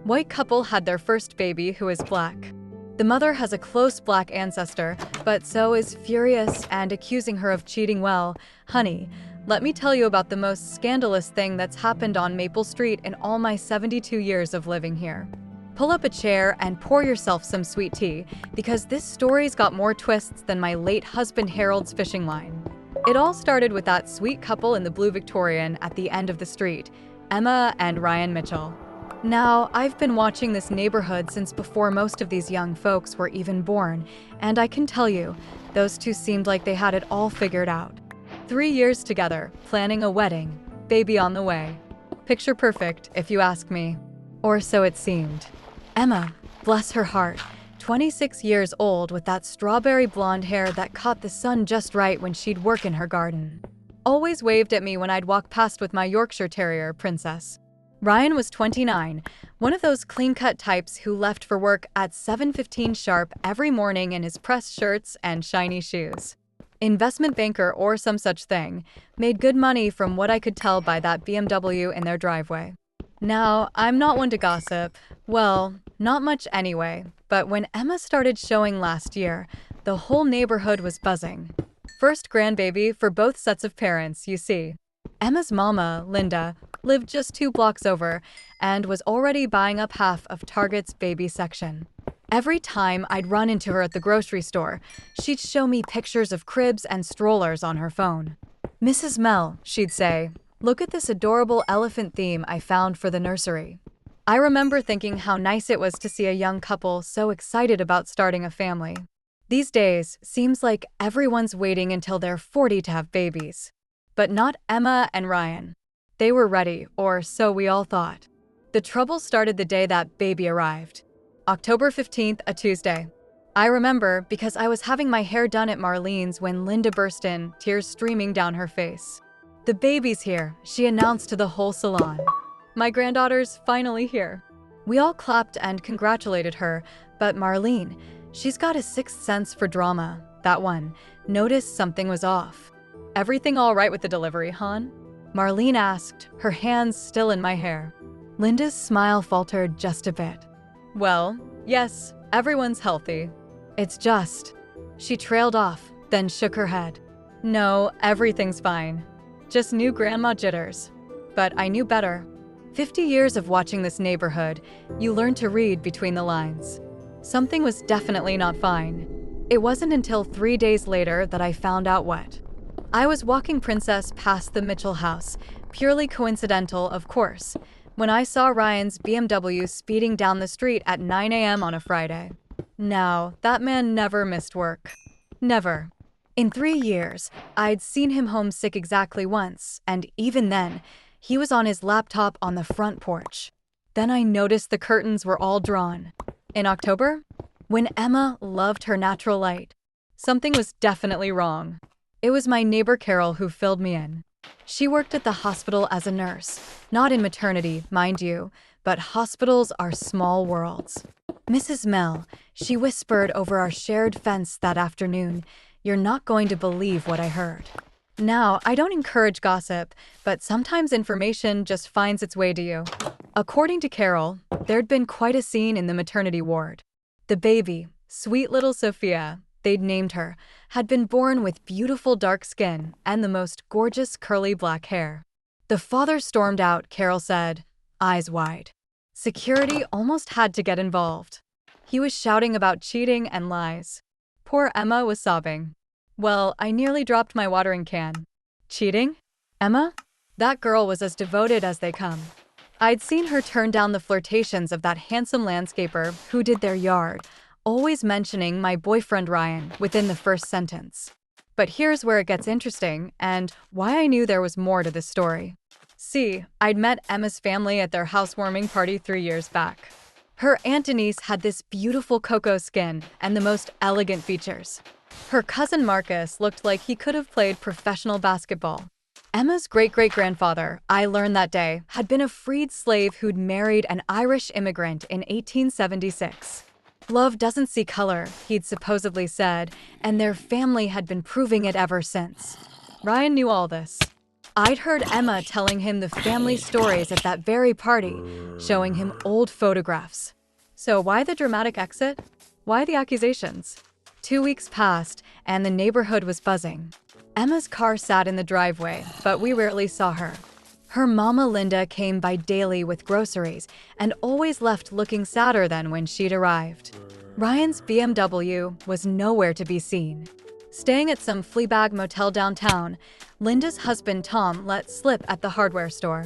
White couple had their first baby who is black. The mother has a close black ancestor, but so is furious and accusing her of cheating. Well, honey, let me tell you about the most scandalous thing that's happened on Maple Street in all my 72 years of living here. Pull up a chair and pour yourself some sweet tea, because this story's got more twists than my late husband Harold's fishing line. It all started with that sweet couple in the blue Victorian at the end of the street, Emma and Ryan Mitchell. Now, I've been watching this neighborhood since before most of these young folks were even born, and I can tell you, those two seemed like they had it all figured out. 3 years together, planning a wedding, baby on the way. Picture perfect, if you ask me. Or so it seemed. Emma, bless her heart, 26 years old with that strawberry blonde hair that caught the sun just right when she'd work in her garden. Always waved at me when I'd walk past with my Yorkshire Terrier, Princess. Ryan was 29, one of those clean-cut types who left for work at 7:15 sharp every morning in his pressed shirts and shiny shoes. Investment banker or some such thing, made good money from what I could tell by that BMW in their driveway. Now, I'm not one to gossip. Well, not much anyway, but when Emma started showing last year, the whole neighborhood was buzzing. First grandbaby for both sets of parents, you see. Emma's mama, Linda, lived just 2 blocks over and was already buying up half of Target's baby section. Every time I'd run into her at the grocery store, she'd show me pictures of cribs and strollers on her phone. "Mrs. Mel," she'd say, "look at this adorable elephant theme I found for the nursery." I remember thinking how nice it was to see a young couple so excited about starting a family. These days, seems like everyone's waiting until they're 40 to have babies. But not Emma and Ryan. They were ready, or so we all thought. The trouble started the day that baby arrived. October 15th, a Tuesday. I remember because I was having my hair done at Marlene's when Linda burst in, tears streaming down her face. "The baby's here," she announced to the whole salon. "My granddaughter's finally here." We all clapped and congratulated her, but Marlene, she's got a sixth sense for drama, that one, noticed something was off. "Everything all right with the delivery, hon?" Marlene asked, her hands still in my hair. Linda's smile faltered just a bit. "Well, yes, everyone's healthy. It's just..." She trailed off, then shook her head. "No, everything's fine. Just new grandma jitters." But I knew better. 50 years of watching this neighborhood, you learn to read between the lines. Something was definitely not fine. It wasn't until 3 days later that I found out what. I was walking Princess past the Mitchell house, purely coincidental, of course, when I saw Ryan's BMW speeding down the street at 9 a.m. on a Friday. Now, that man never missed work. Never. In 3 years, I'd seen him homesick exactly once, and even then, he was on his laptop on the front porch. Then I noticed the curtains were all drawn. In October, when Emma loved her natural light, something was definitely wrong. It was my neighbor Carol who filled me in. She worked at the hospital as a nurse, not in maternity, mind you, but hospitals are small worlds. "Mrs. Mel," she whispered over our shared fence that afternoon, "you're not going to believe what I heard." Now, I don't encourage gossip, but sometimes information just finds its way to you. According to Carol, there'd been quite a scene in the maternity ward. The baby, sweet little Sophia, they'd named her, had been born with beautiful dark skin and the most gorgeous curly black hair. The father stormed out, Carol said, eyes wide. Security almost had to get involved. He was shouting about cheating and lies. Poor Emma was sobbing. Well, I nearly dropped my watering can. Cheating? Emma? That girl was as devoted as they come. I'd seen her turn down the flirtations of that handsome landscaper who did their yard, always mentioning my boyfriend Ryan within the first sentence. But here's where it gets interesting and why I knew there was more to this story. See, I'd met Emma's family at their housewarming party 3 years back. Her aunt Denise had this beautiful cocoa skin and the most elegant features. Her cousin Marcus looked like he could have played professional basketball. Emma's great-great-grandfather, I learned that day, had been a freed slave who'd married an Irish immigrant in 1876. Love doesn't see color, he'd supposedly said, and their family had been proving it ever since. Ryan knew all this. I'd heard Emma telling him the family stories at that very party, showing him old photographs. So why the dramatic exit? Why the accusations? 2 weeks passed, and the neighborhood was buzzing. Emma's car sat in the driveway, but we rarely saw her. Her mama Linda came by daily with groceries and always left looking sadder than when she'd arrived. Ryan's BMW was nowhere to be seen. Staying at some Fleabag motel downtown, Linda's husband Tom let slip at the hardware store.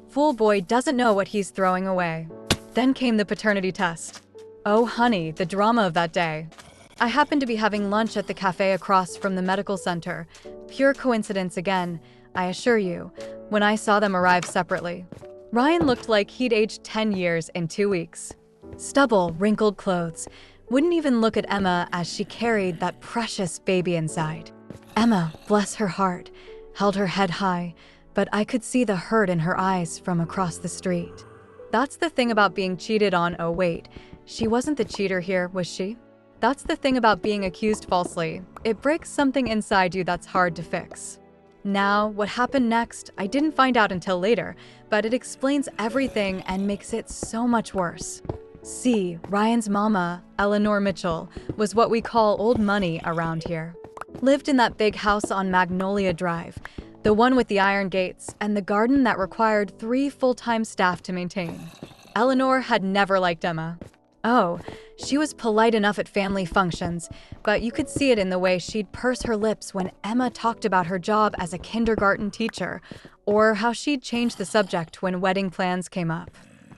Fool boy doesn't know what he's throwing away. Then came the paternity test. Oh honey, the drama of that day. I happened to be having lunch at the cafe across from the medical center. Pure coincidence again, I assure you, when I saw them arrive separately. Ryan looked like he'd aged 10 years in 2 weeks. Stubble, wrinkled clothes. Wouldn't even look at Emma as she carried that precious baby inside. Emma, bless her heart, held her head high, but I could see the hurt in her eyes from across the street. That's the thing about being cheated on. Oh wait, she wasn't the cheater here, was she? That's the thing about being accused falsely. It breaks something inside you that's hard to fix. Now, what happened next, I didn't find out until later, but it explains everything and makes it so much worse. See, Ryan's mama, Eleanor Mitchell, was what we call old money around here. Lived in that big house on Magnolia Drive, the one with the iron gates and the garden that required 3 full-time staff to maintain. Eleanor had never liked Emma. Oh, she was polite enough at family functions, but you could see it in the way she'd purse her lips when Emma talked about her job as a kindergarten teacher, or how she'd change the subject when wedding plans came up.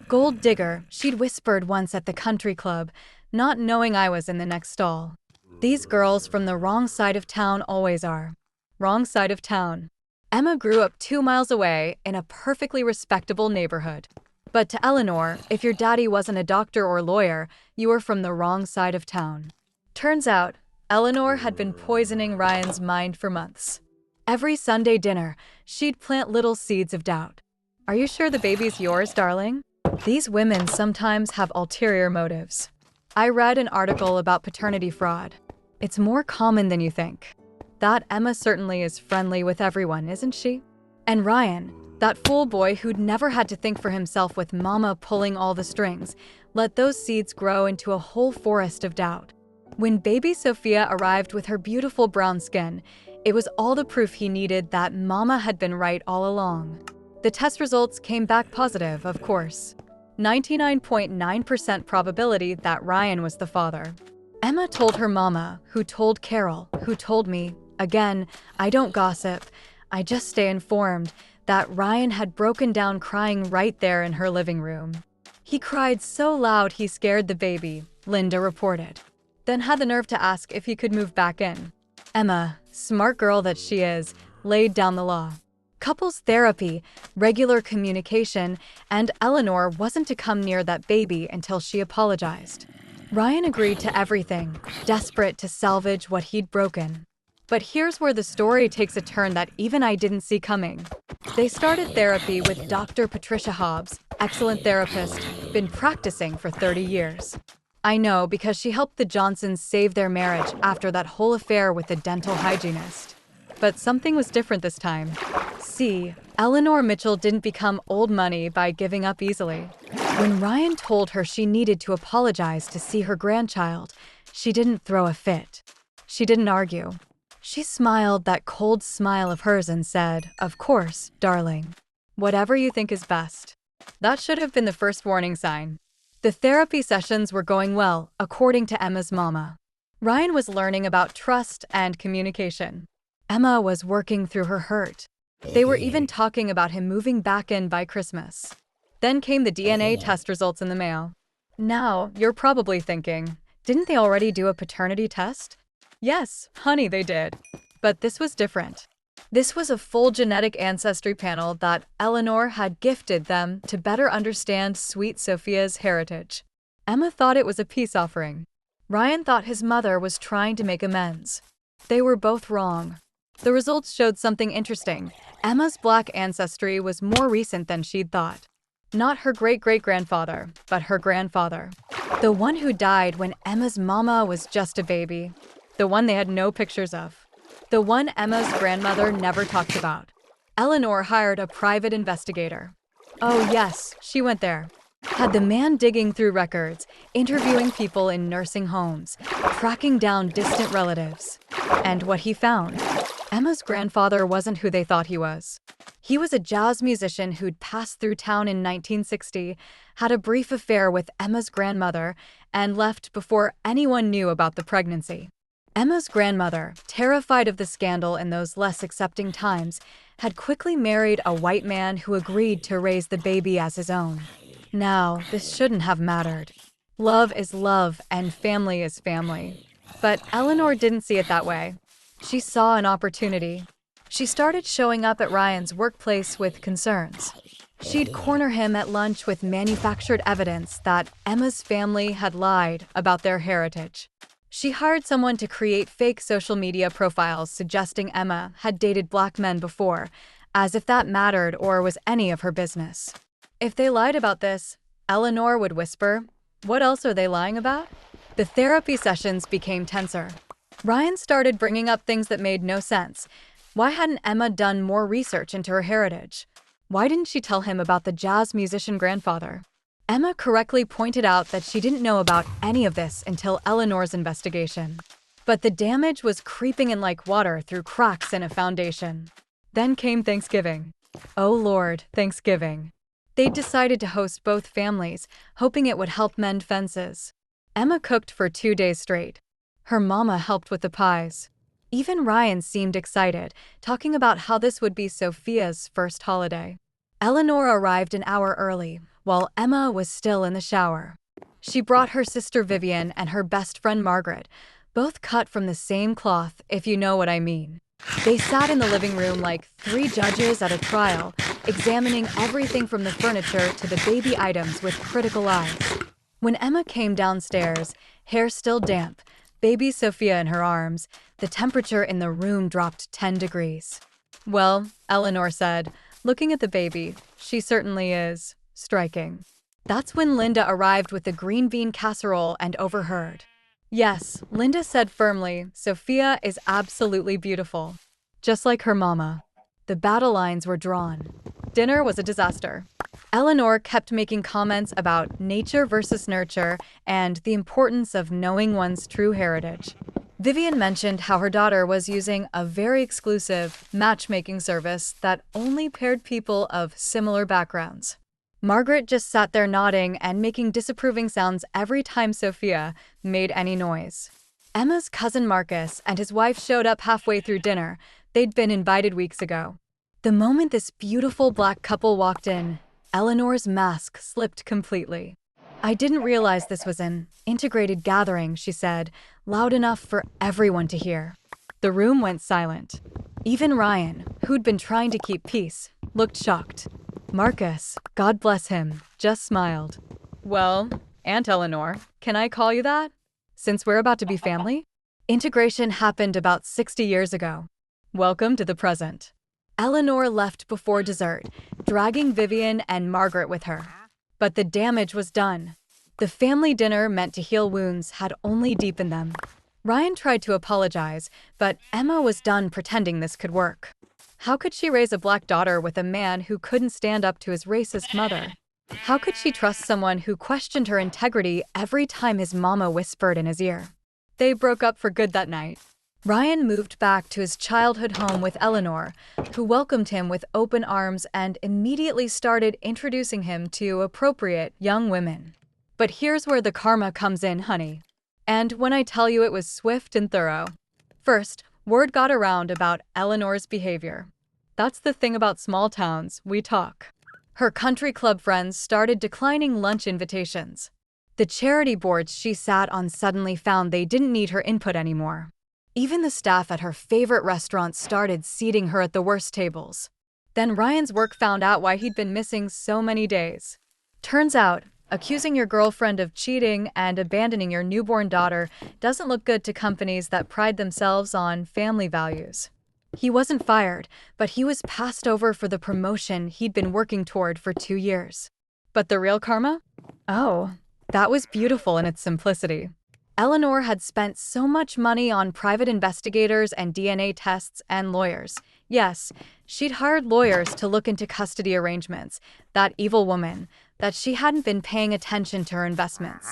Gold digger, she'd whispered once at the country club, not knowing I was in the next stall. These girls from the wrong side of town always are. Wrong side of town. Emma grew up 2 miles away in a perfectly respectable neighborhood. But to Eleanor, if your daddy wasn't a doctor or lawyer, you were from the wrong side of town. Turns out, Eleanor had been poisoning Ryan's mind for months. Every Sunday dinner, she'd plant little seeds of doubt. Are you sure the baby's yours, darling? These women sometimes have ulterior motives. I read an article about paternity fraud. It's more common than you think. That Emma certainly is friendly with everyone, isn't she? And Ryan, that fool boy who'd never had to think for himself with mama pulling all the strings, let those seeds grow into a whole forest of doubt. When baby Sophia arrived with her beautiful brown skin, it was all the proof he needed that mama had been right all along. The test results came back positive, of course. 99.9% probability that Ryan was the father. Emma told her mama, who told Carol, who told me, again, I don't gossip, I just stay informed, that Ryan had broken down crying right there in her living room. He cried so loud he scared the baby, Linda reported. Then had the nerve to ask if he could move back in. Emma, smart girl that she is, laid down the law. Couples therapy, regular communication, and Eleanor wasn't to come near that baby until she apologized. Ryan agreed to everything, desperate to salvage what he'd broken. But here's where the story takes a turn that even I didn't see coming. They started therapy with Dr. Patricia Hobbs, excellent therapist, been practicing for 30 years. I know because she helped the Johnsons save their marriage after that whole affair with the dental hygienist. But something was different this time. See, Eleanor Mitchell didn't become old money by giving up easily. When Ryan told her she needed to apologize to see her grandchild, she didn't throw a fit. She didn't argue. She smiled that cold smile of hers and said, "Of course, darling. Whatever you think is best." That should have been the first warning sign. The therapy sessions were going well, according to Emma's mama. Ryan was learning about trust and communication. Emma was working through her hurt. They were even talking about him moving back in by Christmas. Then came the DNA test results in the mail. Now, you're probably thinking, didn't they already do a paternity test? Yes, honey, they did. But this was different. This was a full genetic ancestry panel that Eleanor had gifted them to better understand sweet Sophia's heritage. Emma thought it was a peace offering. Ryan thought his mother was trying to make amends. They were both wrong. The results showed something interesting. Emma's black ancestry was more recent than she'd thought. Not her great-great-grandfather, but her grandfather. The one who died when Emma's mama was just a baby. The one they had no pictures of. The one Emma's grandmother never talked about. Eleanor hired a private investigator. Oh yes, she went there. Had the man digging through records, interviewing people in nursing homes, tracking down distant relatives. And what he found? Emma's grandfather wasn't who they thought he was. He was a jazz musician who'd passed through town in 1960, had a brief affair with Emma's grandmother, and left before anyone knew about the pregnancy. Emma's grandmother, terrified of the scandal in those less accepting times, had quickly married a white man who agreed to raise the baby as his own. Now, this shouldn't have mattered. Love is love and family is family. But Eleanor didn't see it that way. She saw an opportunity. She started showing up at Ryan's workplace with concerns. She'd corner him at lunch with manufactured evidence that Emma's family had lied about their heritage. She hired someone to create fake social media profiles suggesting Emma had dated black men before, as if that mattered or was any of her business. If they lied about this, Eleanor would whisper, "What else are they lying about?" The therapy sessions became tenser. Ryan started bringing up things that made no sense. Why hadn't Emma done more research into her heritage? Why didn't she tell him about the jazz musician grandfather? Emma correctly pointed out that she didn't know about any of this until Eleanor's investigation. But the damage was creeping in like water through cracks in a foundation. Then came Thanksgiving. Oh Lord, Thanksgiving. They'd decided to host both families, hoping it would help mend fences. Emma cooked for 2 days straight. Her mama helped with the pies. Even Ryan seemed excited, talking about how this would be Sophia's first holiday. Eleanor arrived an hour early, while Emma was still in the shower. She brought her sister Vivian and her best friend Margaret, both cut from the same cloth, if you know what I mean. They sat in the living room like 3 judges at a trial, examining everything from the furniture to the baby items with critical eyes. When Emma came downstairs, hair still damp, baby Sophia in her arms, the temperature in the room dropped 10 degrees. "Well," Eleanor said, looking at the baby, "she certainly is striking." That's when Linda arrived with the green bean casserole and overheard. "Yes," Linda said firmly, "Sophia is absolutely beautiful. Just like her mama." The battle lines were drawn. Dinner was a disaster. Eleanor kept making comments about nature versus nurture and the importance of knowing one's true heritage. Vivian mentioned how her daughter was using a very exclusive matchmaking service that only paired people of similar backgrounds. Margaret just sat there nodding and making disapproving sounds every time Sophia made any noise. Emma's cousin Marcus and his wife showed up halfway through dinner. They'd been invited weeks ago. The moment this beautiful black couple walked in, Eleanor's mask slipped completely. "I didn't realize this was an integrated gathering," she said, loud enough for everyone to hear. The room went silent. Even Ryan, who'd been trying to keep peace, looked shocked. Marcus, God bless him, just smiled. "Well, Aunt Eleanor, can I call you that? Since we're about to be family?" Integration happened about 60 years ago. Welcome to the present. Eleanor left before dessert, dragging Vivian and Margaret with her. But the damage was done. The family dinner meant to heal wounds had only deepened them. Ryan tried to apologize, but Emma was done pretending this could work. How could she raise a black daughter with a man who couldn't stand up to his racist mother? How could she trust someone who questioned her integrity every time his mama whispered in his ear? They broke up for good that night. Ryan moved back to his childhood home with Eleanor, who welcomed him with open arms and immediately started introducing him to appropriate young women. But here's where the karma comes in, honey. And when I tell you it was swift and thorough. First, word got around about Eleanor's behavior. That's the thing about small towns, we talk. Her country club friends started declining lunch invitations. The charity boards she sat on suddenly found they didn't need her input anymore. Even the staff at her favorite restaurant started seating her at the worst tables. Then Ryan's work found out why he'd been missing so many days. Turns out, accusing your girlfriend of cheating and abandoning your newborn daughter doesn't look good to companies that pride themselves on family values. He wasn't fired, but he was passed over for the promotion he'd been working toward for 2 years. But the real karma? Oh, that was beautiful in its simplicity. Eleanor had spent so much money on private investigators and DNA tests and lawyers, Yes, she'd hired lawyers to look into custody arrangements, that evil woman, that she hadn't been paying attention to her investments.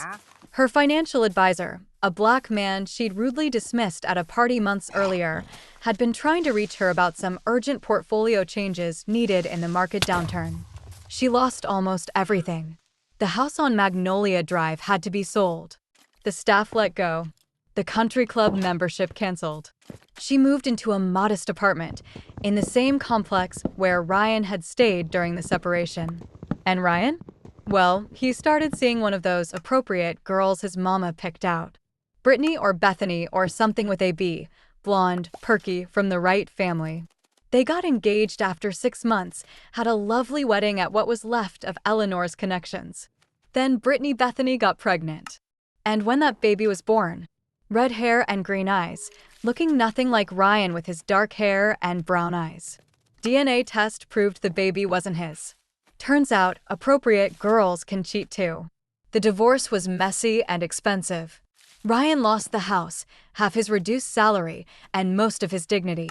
Her financial advisor, a black man she'd rudely dismissed at a party months earlier, had been trying to reach her about some urgent portfolio changes needed in the market downturn. She lost almost everything. The house on Magnolia Drive had to be sold. The staff let go. The country club membership canceled. She moved into a modest apartment in the same complex where Ryan had stayed during the separation. And Ryan? Well, he started seeing one of those appropriate girls his mama picked out. Brittany or Bethany or something with a B, blonde, perky, from the right family. They got engaged after 6 months, had a lovely wedding at what was left of Eleanor's connections. Then Brittany Bethany got pregnant. And when that baby was born, red hair and green eyes, looking nothing like Ryan with his dark hair and brown eyes. DNA test proved the baby wasn't his. Turns out, appropriate girls can cheat too. The divorce was messy and expensive. Ryan lost the house, half his reduced salary, and most of his dignity.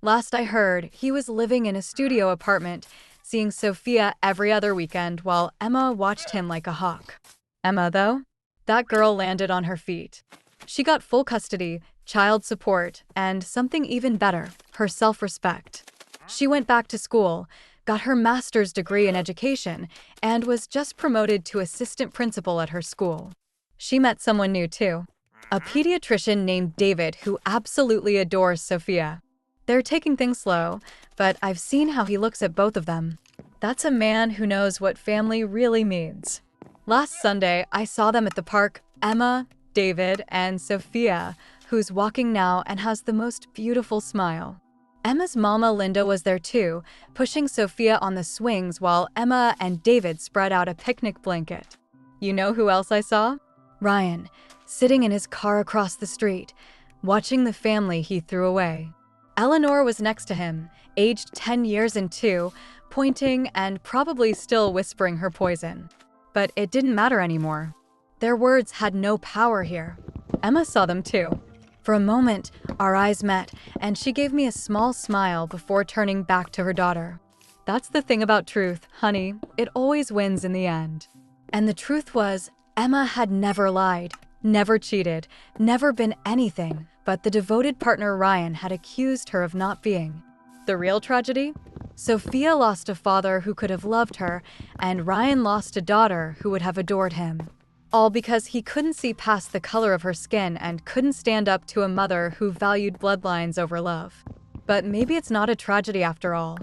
Last I heard, he was living in a studio apartment, seeing Sophia every other weekend while Emma watched him like a hawk. Emma, though? That girl landed on her feet. She got full custody, child support, and something even better, her self-respect. She went back to school, got her master's degree in education, and was just promoted to assistant principal at her school. She met someone new, too. A pediatrician named David who absolutely adores Sophia. They're taking things slow, but I've seen how he looks at both of them. That's a man who knows what family really means. Last Sunday, I saw them at the park, Emma, David, and Sophia, who's walking now and has the most beautiful smile. Emma's mama Linda was there too, pushing Sophia on the swings while Emma and David spread out a picnic blanket. You know who else I saw? Ryan, sitting in his car across the street, watching the family he threw away. Eleanor was next to him, aged 10 years and 2, pointing and probably still whispering her poison. But it didn't matter anymore. Their words had no power here. Emma saw them too. For a moment, our eyes met, and she gave me a small smile before turning back to her daughter. That's the thing about truth, honey. It always wins in the end. And the truth was, Emma had never lied, never cheated, never been anything but the devoted partner Ryan had accused her of not being. The real tragedy? Sophia lost a father who could have loved her, and Ryan lost a daughter who would have adored him. All because he couldn't see past the color of her skin and couldn't stand up to a mother who valued bloodlines over love. But maybe it's not a tragedy after all.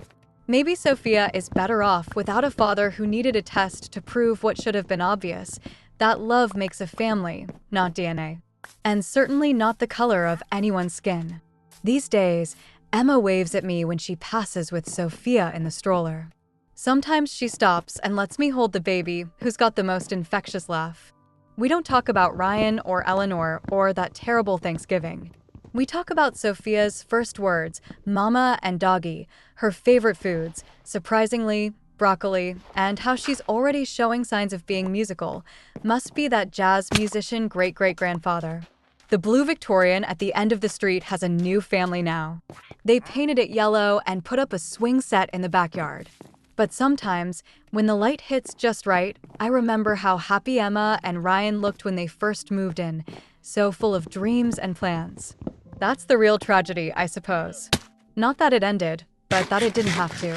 Maybe Sophia is better off without a father who needed a test to prove what should have been obvious, that love makes a family, not DNA. And certainly not the color of anyone's skin. These days, Emma waves at me when she passes with Sophia in the stroller. Sometimes she stops and lets me hold the baby, who's got the most infectious laugh. We don't talk about Ryan or Eleanor or that terrible Thanksgiving. We talk about Sophia's first words, mama and doggy, her favorite foods, surprisingly, broccoli, and how she's already showing signs of being musical. Must be that jazz musician great-great-grandfather. The blue Victorian at the end of the street has a new family now. They painted it yellow and put up a swing set in the backyard. But sometimes, when the light hits just right, I remember how happy Emma and Ryan looked when they first moved in, so full of dreams and plans. That's the real tragedy, I suppose. Not that it ended, but that it didn't have to.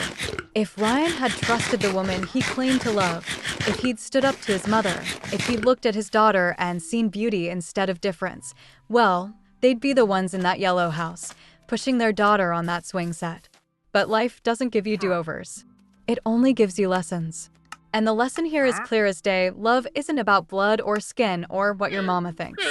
If Ryan had trusted the woman he claimed to love, if he'd stood up to his mother, if he'd looked at his daughter and seen beauty instead of difference, well, they'd be the ones in that yellow house, pushing their daughter on that swing set. But life doesn't give you do-overs. It only gives you lessons. And the lesson here is clear as day. Love isn't about blood or skin or what your mama thinks.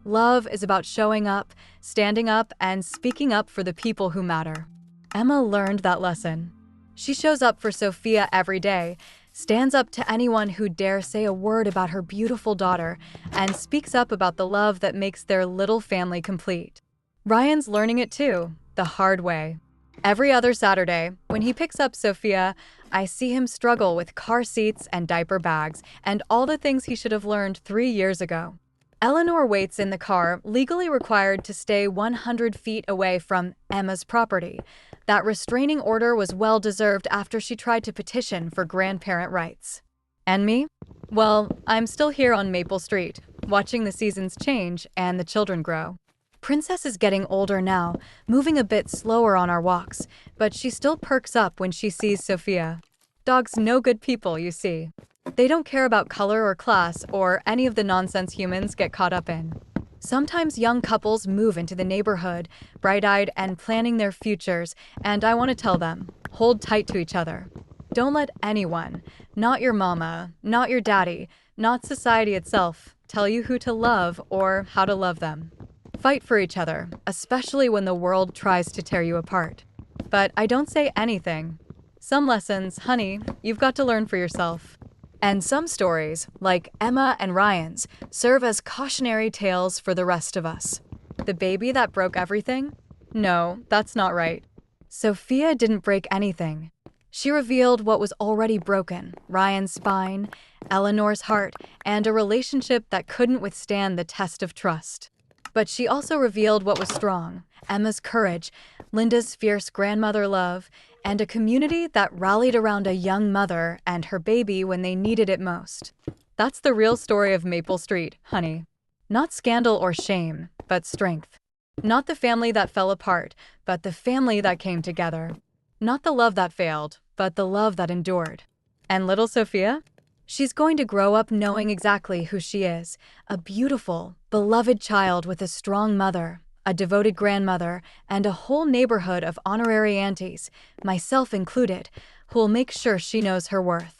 Love is about showing up, standing up, and speaking up for the people who matter. Emma learned that lesson. She shows up for Sophia every day, stands up to anyone who dare say a word about her beautiful daughter, and speaks up about the love that makes their little family complete. Ryan's learning it too, the hard way. Every other Saturday, when he picks up Sophia, I see him struggle with car seats and diaper bags and all the things he should have learned 3 years ago. Eleanor waits in the car, legally required to stay 100 feet away from Emma's property. That restraining order was well-deserved after she tried to petition for grandparent rights. And me? Well, I'm still here on Maple Street, watching the seasons change and the children grow. Princess is getting older now, moving a bit slower on our walks, but she still perks up when she sees Sophia. Dogs no good people, you see. They don't care about color or class or any of the nonsense humans get caught up in. Sometimes young couples move into the neighborhood, bright-eyed and planning their futures, and I want to tell them, hold tight to each other. Don't let anyone, not your mama, not your daddy, not society itself, tell you who to love or how to love them. Fight for each other, especially when the world tries to tear you apart. But I don't say anything. Some lessons, honey, you've got to learn for yourself. And some stories, like Emma and Ryan's, serve as cautionary tales for the rest of us. The baby that broke everything? No, that's not right. Sophia didn't break anything. She revealed what was already broken: Ryan's spine, Eleanor's heart, and a relationship that couldn't withstand the test of trust. But she also revealed what was strong: Emma's courage, Linda's fierce grandmother love, and a community that rallied around a young mother and her baby when they needed it most. That's the real story of Maple Street, honey. Not scandal or shame, but strength. Not the family that fell apart, but the family that came together. Not the love that failed, but the love that endured. And little Sophia? She's going to grow up knowing exactly who she is: a beautiful, beloved child with a strong mother, a devoted grandmother, and a whole neighborhood of honorary aunties, myself included, who'll make sure she knows her worth.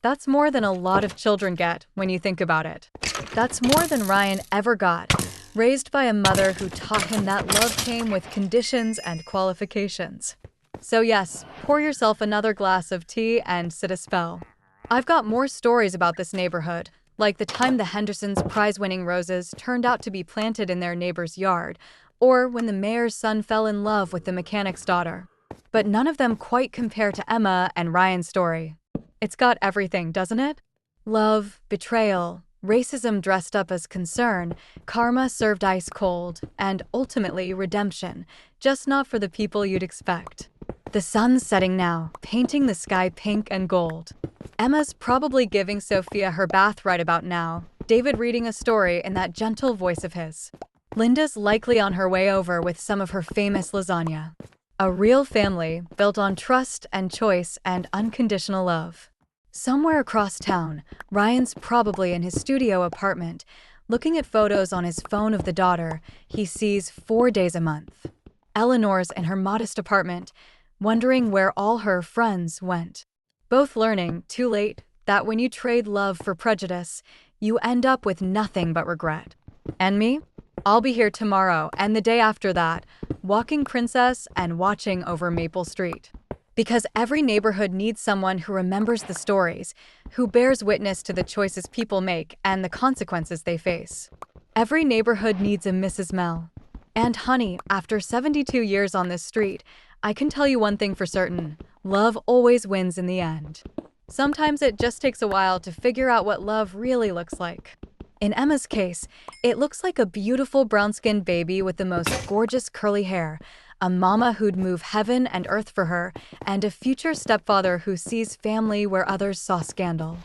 That's more than a lot of children get when you think about it. That's more than Ryan ever got, raised by a mother who taught him that love came with conditions and qualifications. So yes, pour yourself another glass of tea and sit a spell. I've got more stories about this neighborhood, like the time the Hendersons' prize-winning roses turned out to be planted in their neighbor's yard, or when the mayor's son fell in love with the mechanic's daughter. But none of them quite compare to Emma and Ryan's story. It's got everything, doesn't it? Love, betrayal, racism dressed up as concern, karma served ice cold, and ultimately redemption, just not for the people you'd expect. The sun's setting now, painting the sky pink and gold. Emma's probably giving Sophia her bath right about now, David reading a story in that gentle voice of his. Linda's likely on her way over with some of her famous lasagna. A real family built on trust and choice and unconditional love. Somewhere across town, Ryan's probably in his studio apartment, looking at photos on his phone of the daughter he sees 4 days a month. Eleanor's in her modest apartment, wondering where all her friends went. Both learning, too late, that when you trade love for prejudice, you end up with nothing but regret. And me? I'll be here tomorrow and the day after that, walking Princess and watching over Maple Street. Because every neighborhood needs someone who remembers the stories, who bears witness to the choices people make and the consequences they face. Every neighborhood needs a Mrs. Mel. And honey, after 72 years on this street, I can tell you one thing for certain: love always wins in the end. Sometimes it just takes a while to figure out what love really looks like. In Emma's case, it looks like a beautiful brown-skinned baby with the most gorgeous curly hair, a mama who'd move heaven and earth for her, and a future stepfather who sees family where others saw scandal.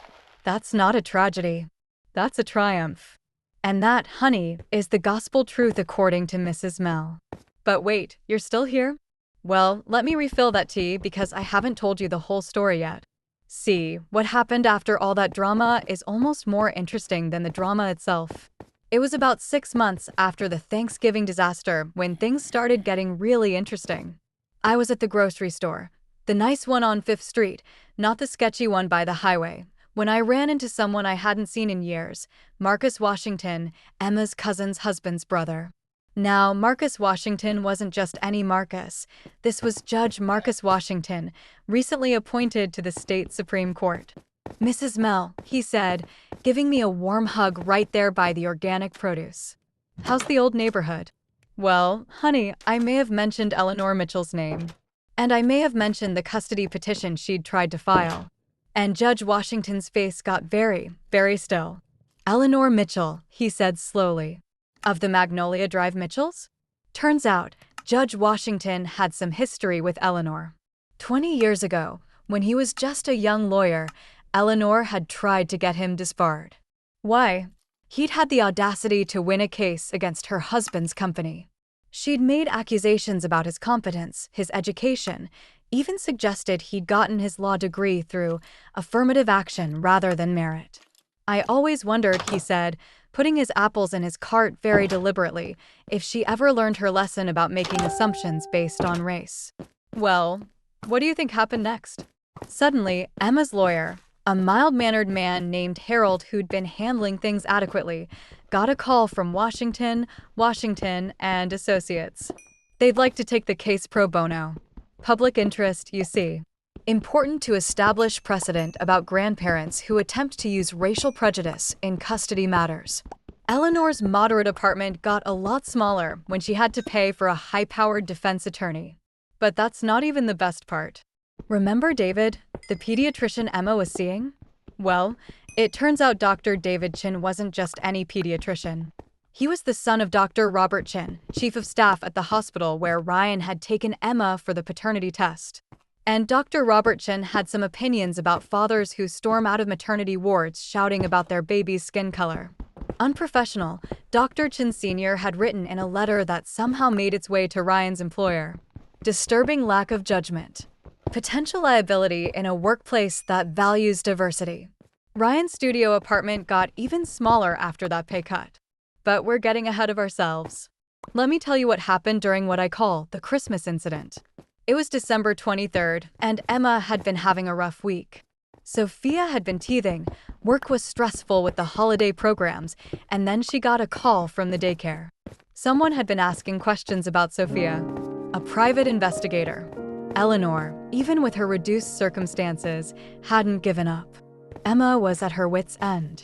That's not a tragedy. That's a triumph. And that, honey, is the gospel truth according to Mrs. Mel. But wait, you're still here? Well, let me refill that tea because I haven't told you the whole story yet. See, what happened after all that drama is almost more interesting than the drama itself. It was about 6 months after the Thanksgiving disaster when things started getting really interesting. I was at the grocery store, the nice one on 5th Street, not the sketchy one by the highway, when I ran into someone I hadn't seen in years: Marcus Washington, Emma's cousin's husband's brother. Now, Marcus Washington wasn't just any Marcus. This was Judge Marcus Washington, recently appointed to the state Supreme Court. "Mrs. Mel," he said, giving me a warm hug right there by the organic produce. "How's the old neighborhood?" Well, honey, I may have mentioned Eleanor Mitchell's name. And I may have mentioned the custody petition she'd tried to file. And Judge Washington's face got very, very still. Eleanor Mitchell, he said slowly. Of the Magnolia Drive Mitchells? Turns out, Judge Washington had some history with Eleanor. 20 years ago, when he was just a young lawyer, Eleanor had tried to get him disbarred. Why? He'd had the audacity to win a case against her husband's company. She'd made accusations about his competence, his education, even suggested he'd gotten his law degree through affirmative action rather than merit. I always wondered, he said, putting his apples in his cart very deliberately, if she ever learned her lesson about making assumptions based on race. Well, what do you think happened next? Suddenly, Emma's lawyer, a mild-mannered man named Harold who'd been handling things adequately, got a call from Washington and Associates. They'd like to take the case pro bono. Public interest, you see. Important to establish precedent about grandparents who attempt to use racial prejudice in custody matters. Eleanor's moderate apartment got a lot smaller when she had to pay for a high-powered defense attorney. But that's not even the best part. Remember David, the pediatrician Emma was seeing? Well, it turns out Dr. David Chin wasn't just any pediatrician. He was the son of Dr. Robert Chin, chief of staff at the hospital where Ryan had taken Emma for the paternity test. And Dr. Robert Chin had some opinions about fathers who storm out of maternity wards shouting about their baby's skin color. Unprofessional, Dr. Chin Sr. had written in a letter that somehow made its way to Ryan's employer. Disturbing lack of judgment. Potential liability in a workplace that values diversity. Ryan's studio apartment got even smaller after that pay cut. But we're getting ahead of ourselves. Let me tell you what happened during what I call the Christmas incident. It was December 23rd, and Emma had been having a rough week. Sophia had been teething, work was stressful with the holiday programs, and then she got a call from the daycare. Someone had been asking questions about Sophia. A private investigator. Eleanor, even with her reduced circumstances, hadn't given up. Emma was at her wits' end.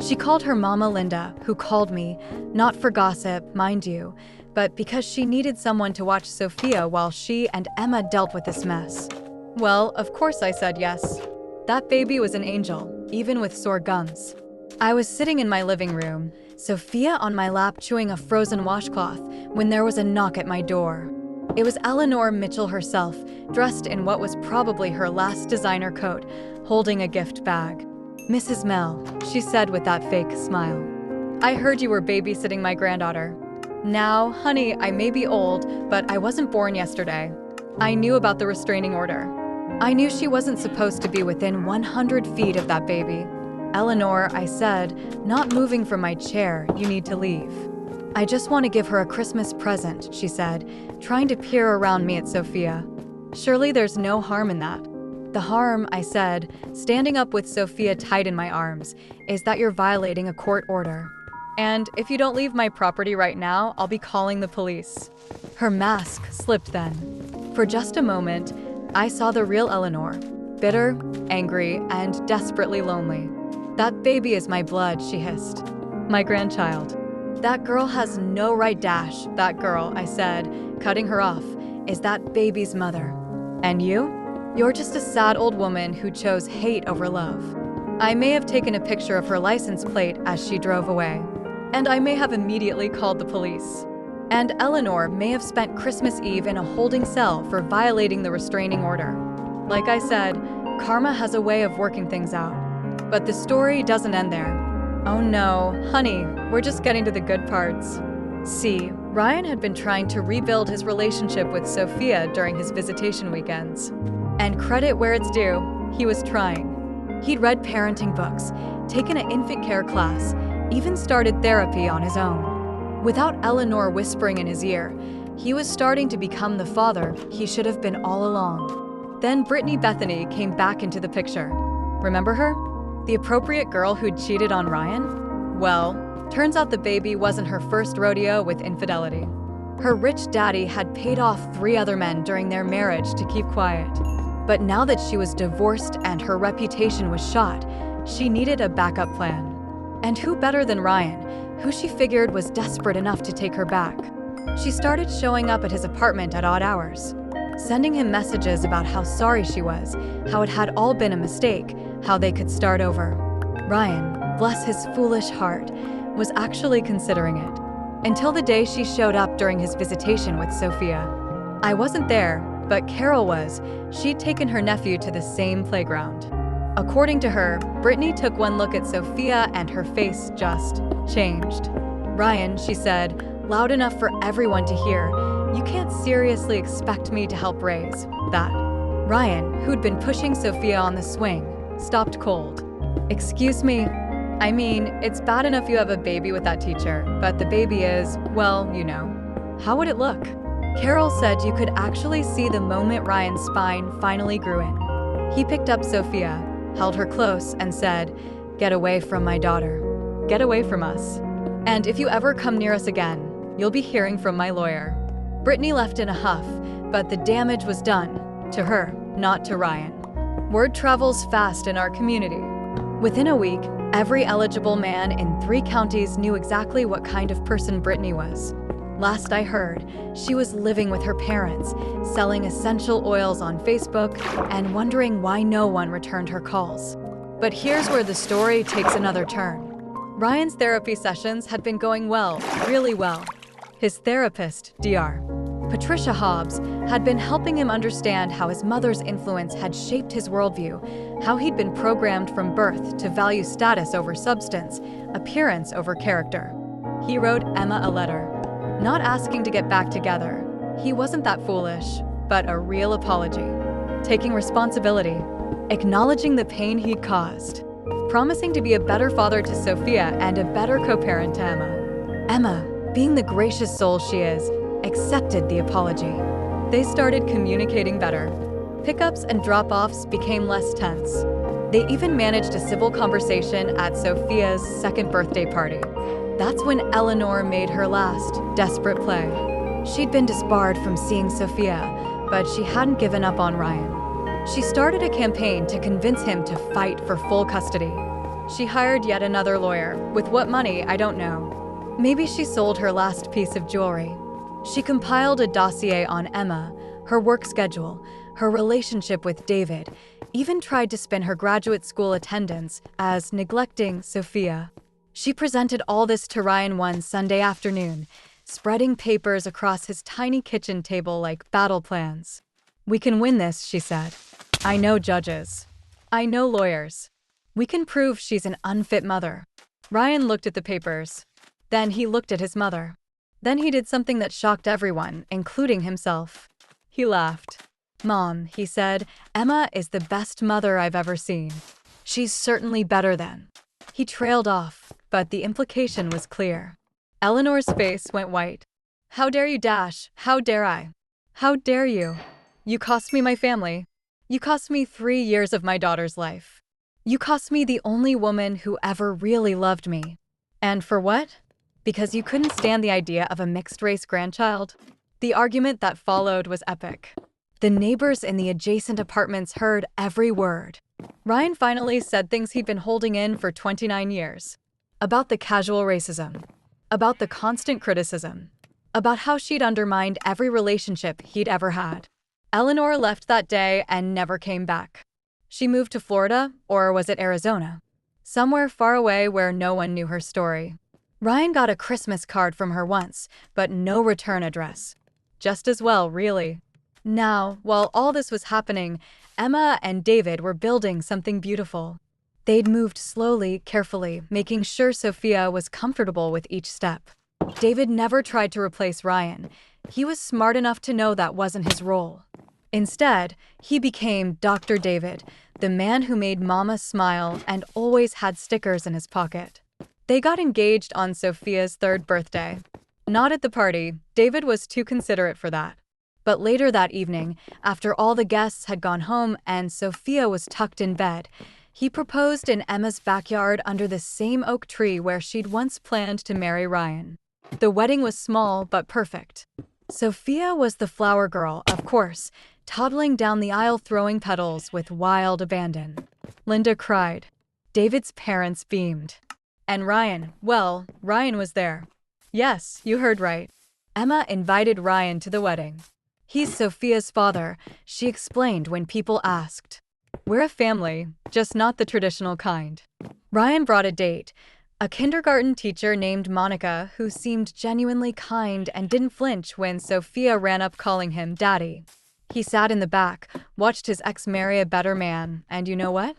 She called her mama Linda, who called me, not for gossip, mind you, but because she needed someone to watch Sophia while she and Emma dealt with this mess. Well, of course I said yes. That baby was an angel, even with sore gums. I was sitting in my living room, Sophia on my lap chewing a frozen washcloth, when there was a knock at my door. It was Eleanor Mitchell herself, dressed in what was probably her last designer coat, holding a gift bag. "Mrs. Mell," she said with that fake smile. "I heard you were babysitting my granddaughter. Now, honey, I may be old, but I wasn't born yesterday. I knew about the restraining order. I knew she wasn't supposed to be within 100 feet of that baby." "Eleanor," I said, not moving from my chair, "you need to leave." "I just want to give her a Christmas present," she said, trying to peer around me at Sophia. "Surely there's no harm in that." "The harm," I said, standing up with Sophia tight in my arms, "is that you're violating a court order. And if you don't leave my property right now, I'll be calling the police." Her mask slipped then. For just a moment, I saw the real Eleanor, bitter, angry, and desperately lonely. "That baby is my blood," she hissed. "My grandchild." "That girl has no right dash, that girl," I said, cutting her off, "is that baby's mother. And you? You're just a sad old woman who chose hate over love." I may have taken a picture of her license plate as she drove away. And I may have immediately called the police. And Eleanor may have spent Christmas Eve in a holding cell for violating the restraining order. Like I said, karma has a way of working things out. But the story doesn't end there. Oh no, honey, we're just getting to the good parts. See, Ryan had been trying to rebuild his relationship with Sophia during his visitation weekends. And credit where it's due, he was trying. He'd read parenting books, taken an infant care class, even started therapy on his own. Without Eleanor whispering in his ear, he was starting to become the father he should have been all along. Then Brittany Bethany came back into the picture. Remember her? The appropriate girl who'd cheated on Ryan? Well, turns out the baby wasn't her first rodeo with infidelity. Her rich daddy had paid off 3 other men during their marriage to keep quiet. But now that she was divorced and her reputation was shot, she needed a backup plan. And who better than Ryan, who she figured was desperate enough to take her back? She started showing up at his apartment at odd hours, sending him messages about how sorry she was, how it had all been a mistake, how they could start over. Ryan, bless his foolish heart, was actually considering it. Until the day she showed up during his visitation with Sophia. I wasn't there, but Carol was. She'd taken her nephew to the same playground. According to her, Brittany took one look at Sophia and her face just changed. "Ryan," she said, loud enough for everyone to hear, "you can't seriously expect me to help raise that." Ryan, who'd been pushing Sophia on the swing, stopped cold. "Excuse me? I mean, it's bad enough you have a baby with that teacher, but the baby is, well, you know. How would it look?" Carol said you could actually see the moment Ryan's spine finally grew in. He picked up Sophia, held her close, and said, "Get away from my daughter. Get away from us. And if you ever come near us again, you'll be hearing from my lawyer." Brittany left in a huff, but the damage was done. To her, not to Ryan. Word travels fast in our community. Within a week, every eligible man in 3 counties knew exactly what kind of person Brittany was. Last I heard, she was living with her parents, selling essential oils on Facebook, and wondering why no one returned her calls. But here's where the story takes another turn. Ryan's therapy sessions had been going well, really well. His therapist, Dr. Patricia Hobbs, had been helping him understand how his mother's influence had shaped his worldview, how he'd been programmed from birth to value status over substance, appearance over character. He wrote Emma a letter, not asking to get back together. He wasn't that foolish, but a real apology. Taking responsibility, acknowledging the pain he'd caused, promising to be a better father to Sophia and a better co-parent to Emma. Emma, being the gracious soul she is, accepted the apology. They started communicating better. Pickups and drop-offs became less tense. They even managed a civil conversation at Sophia's 2nd birthday party. That's when Eleanor made her last, desperate play. She'd been disbarred from seeing Sophia, but she hadn't given up on Ryan. She started a campaign to convince him to fight for full custody. She hired yet another lawyer. With what money, I don't know. Maybe she sold her last piece of jewelry. She compiled a dossier on Emma, her work schedule, her relationship with David, even tried to spin her graduate school attendance as neglecting Sophia. She presented all this to Ryan one Sunday afternoon, spreading papers across his tiny kitchen table like battle plans. "We can win this," she said. "I know judges. I know lawyers. We can prove she's an unfit mother." Ryan looked at the papers. Then he looked at his mother. Then he did something that shocked everyone, including himself. He laughed. "Mom," he said, "Emma is the best mother I've ever seen. She's certainly better than." He trailed off, but the implication was clear. Eleanor's face went white. "How dare you, Dash? How dare I? How dare you? You cost me my family. You cost me 3 years of my daughter's life. You cost me the only woman who ever really loved me. And for what? Because you couldn't stand the idea of a mixed-race grandchild?" The argument that followed was epic. The neighbors in the adjacent apartments heard every word. Ryan finally said things he'd been holding in for 29 years. About the casual racism. About the constant criticism. About how she'd undermined every relationship he'd ever had. Eleanor left that day and never came back. She moved to Florida, or was it Arizona? Somewhere far away where no one knew her story. Ryan got a Christmas card from her once, but no return address. Just as well, really. Now, while all this was happening, Emma and David were building something beautiful. They'd moved slowly, carefully, making sure Sophia was comfortable with each step. David never tried to replace Ryan. He was smart enough to know that wasn't his role. Instead, he became Dr. David, the man who made Mama smile and always had stickers in his pocket. They got engaged on Sophia's 3rd birthday. Not at the party. David was too considerate for that. But later that evening, after all the guests had gone home and Sophia was tucked in bed, he proposed in Emma's backyard under the same oak tree where she'd once planned to marry Ryan. The wedding was small but perfect. Sophia was the flower girl, of course, toddling down the aisle throwing petals with wild abandon. Linda cried. David's parents beamed. And Ryan, well, Ryan was there. Yes, you heard right. Emma invited Ryan to the wedding. "He's Sophia's father," she explained when people asked. "We're a family, just not the traditional kind." Ryan brought a date, a kindergarten teacher named Monica who seemed genuinely kind and didn't flinch when Sophia ran up calling him Daddy. He sat in the back, watched his ex marry a better man, and you know what?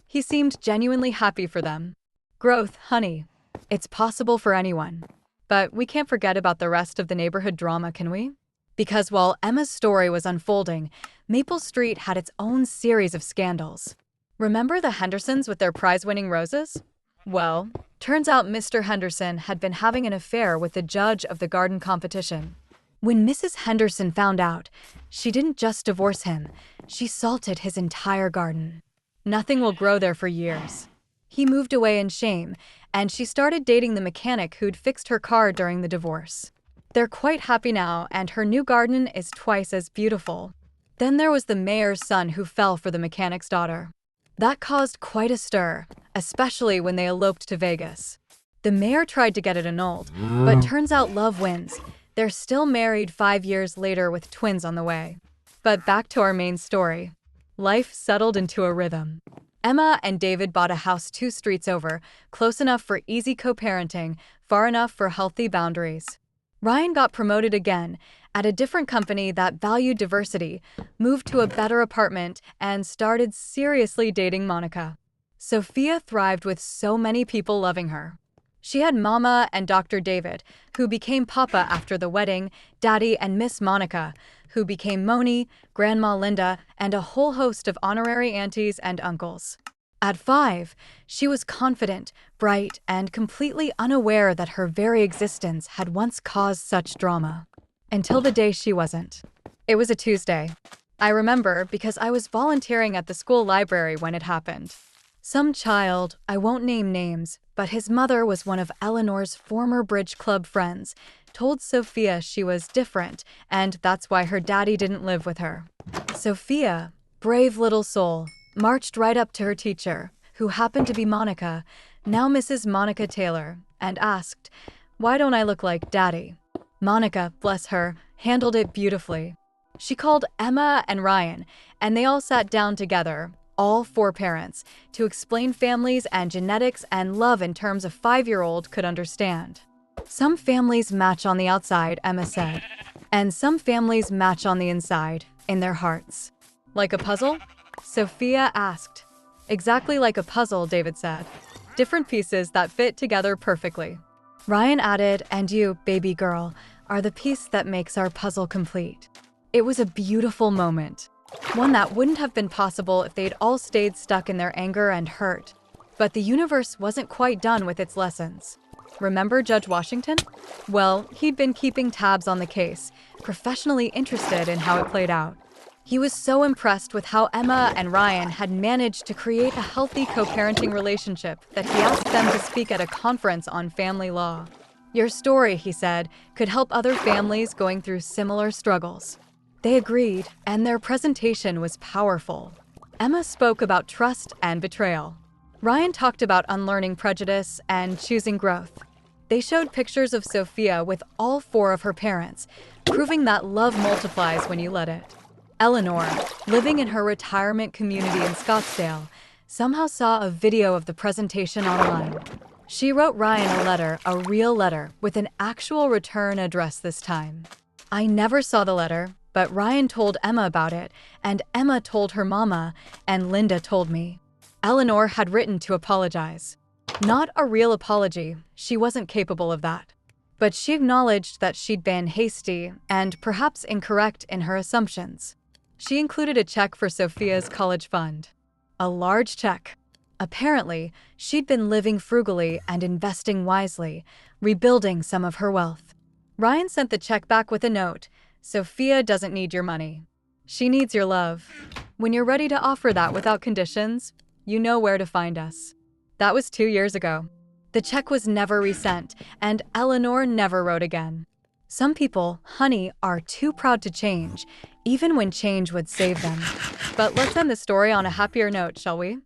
He seemed genuinely happy for them. Growth, honey. It's possible for anyone. But we can't forget about the rest of the neighborhood drama, can we? Because while Emma's story was unfolding, Maple Street had its own series of scandals. Remember the Hendersons with their prize-winning roses? Well, turns out Mr. Henderson had been having an affair with the judge of the garden competition. When Mrs. Henderson found out, she didn't just divorce him, she salted his entire garden. Nothing will grow there for years. He moved away in shame, and she started dating the mechanic who'd fixed her car during the divorce. They're quite happy now, and her new garden is twice as beautiful. Then there was the mayor's son who fell for the mechanic's daughter. That caused quite a stir, especially when they eloped to Vegas. The mayor tried to get it annulled, but turns out love wins. They're still married 5 years later with twins on the way. But back to our main story. Life settled into a rhythm. Emma and David bought a house 2 streets over, close enough for easy co-parenting, far enough for healthy boundaries. Ryan got promoted again, at a different company that valued diversity, moved to a better apartment, and started seriously dating Monica. Sophia thrived with so many people loving her. She had Mama and Dr. David, who became Papa after the wedding, Daddy and Miss Monica, who became Moni, Grandma Linda, and a whole host of honorary aunties and uncles. At 5, she was confident, bright, and completely unaware that her very existence had once caused such drama. Until the day she wasn't. It was a Tuesday. I remember because I was volunteering at the school library when it happened. Some child, I won't name names, but his mother was one of Eleanor's former bridge club friends, told Sophia she was different, and that's why her daddy didn't live with her. Sophia, brave little soul, marched right up to her teacher, who happened to be Monica, now Mrs. Monica Taylor, and asked, "Why don't I look like Daddy?" Monica, bless her, handled it beautifully. She called Emma and Ryan, and they all sat down together, all 4 parents, to explain families and genetics and love in terms a 5-year-old could understand. Some families match on the outside, Emma said, and some families match on the inside, in their hearts. Like a puzzle? Sophia asked. Exactly like a puzzle, David said. Different pieces that fit together perfectly. Ryan added, and you, baby girl, are the piece that makes our puzzle complete. It was a beautiful moment. One that wouldn't have been possible if they'd all stayed stuck in their anger and hurt. But the universe wasn't quite done with its lessons. Remember Judge Washington? Well, he'd been keeping tabs on the case, professionally interested in how it played out. He was so impressed with how Emma and Ryan had managed to create a healthy co-parenting relationship that he asked them to speak at a conference on family law. Your story, he said, could help other families going through similar struggles. They agreed, and their presentation was powerful. Emma spoke about trust and betrayal. Ryan talked about unlearning prejudice and choosing growth. They showed pictures of Sophia with all 4 of her parents, proving that love multiplies when you let it. Eleanor, living in her retirement community in Scottsdale, somehow saw a video of the presentation online. She wrote Ryan a letter, a real letter, with an actual return address this time. I never saw the letter, but Ryan told Emma about it, and Emma told her mama, and Linda told me. Eleanor had written to apologize. Not a real apology, she wasn't capable of that. But she acknowledged that she'd been hasty and perhaps incorrect in her assumptions. She included a check for Sophia's college fund. A large check. Apparently, she'd been living frugally and investing wisely, rebuilding some of her wealth. Ryan sent the check back with a note. Sophia doesn't need your money. She needs your love. When you're ready to offer that without conditions, you know where to find us. That was 2 years ago. The check was never resent, and Eleanor never wrote again. Some people, honey, are too proud to change, even when change would save them. But let's end the story on a happier note, shall we?